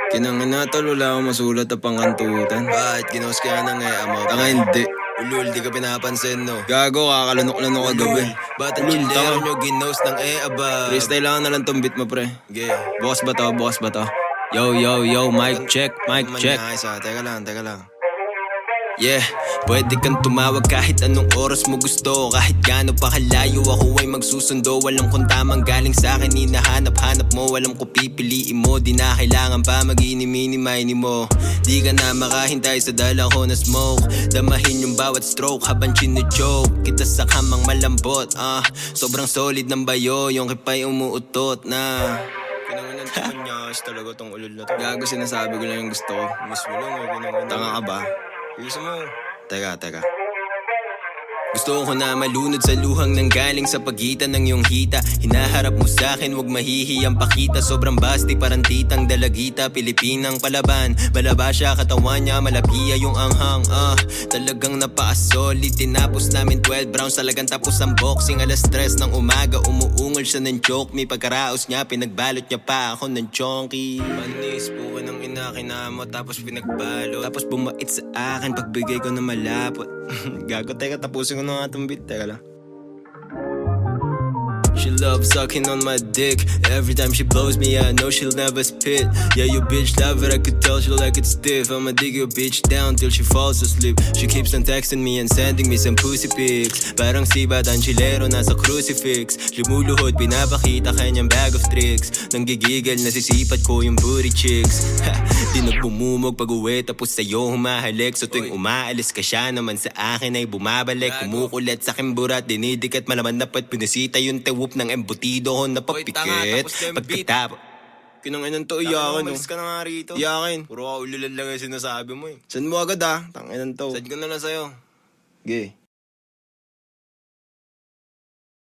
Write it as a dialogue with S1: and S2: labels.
S1: Kinangina tol, wala akong masulat na pangkantutan. Bakit? Ginos kaya ng ama? Tanga hindi. Ulul, di ka pinapansin, no? Gago, kakalunok-lunok kagabi. Ba't ang chillero nyo ginos ng aba? Freestyle lang na lang tong beat mo, pre. Bukas ba to? Bukas ba to? Yo, yo, yo, mic check, mic check. Teka lang, teka lang. Yeah, pwede kang tumawag kahit anong oras mo gusto. Kahit gaano pa kalayo ako ay magsusundo. Walang kung tamang galing sa akin, hinahanap-hanap mo. Alam ko pipiliin mo, di na kailangan pa mag-inimini-mini mo. Di ka na makahintay sa dala ko na smoke. Damahin yung bawat stroke habang chine-choke kita sa kamang malambot. Sobrang solid ng bayo, yung kipay umuutot na. Kinanganan tumanyas talaga tong ulol na to. Gago, sinasabi ko lang yung gusto ko. Mismo lang, tanga ka ba? Gusto mo? Teka. Gusto ko na malunod sa luhang nang galing sa pagitan ng iyong hita. Hinaharap mo sa akin, wag mahihiyang pakita. Sobrang basti, parang titang dalagita. Pilipinang palaban, malaba siya, katawan niya, malapiya yung anghang. Talagang napaka-solid. Tinapos namin 12 rounds, talagang tapos ang boxing. Alas 3 ng umaga, umuungol siya ng joke. May pagkaraos niya, pinagbalot niya pa ako ng chonky. Manis po ka ng inakinamo, tapos pinagbalot. Tapos bumait sa akin, pagbigay ko na malapot. Gago, teka, tapusin ko na nga itong beat, teka lang. She loves sucking on my dick. Every time she blows me, I know she'll never spit. Yeah, you bitch love it, I could tell she like it stiff. I'ma dig your bitch down till she falls asleep. She keeps on texting me and sending me some pussy pics. Parang sibat ang chilero nasa crucifix. Lumuluhod, pinapakita kanyang bag of tricks. Nang gigigil, nasisipat ko yung booty chicks. Di nagbumumog pag-uwi, tapos sa'yo humahalik. So tuwing umaalis ka, siya naman sa akin ay bumabalik. Kumukulit sa aking burat, dinidikit malaman na pat pinisita yung tewup ng embutido ko na papikit. Pagkatapos kinanginan to, iyakin, no? Umalis ka na nga rito. Iyakin. Puro ka ululan lang yung sinasabi mo, eh. Saan mo agad, Tanginan to. Saan ko na lang sa'yo. Gay.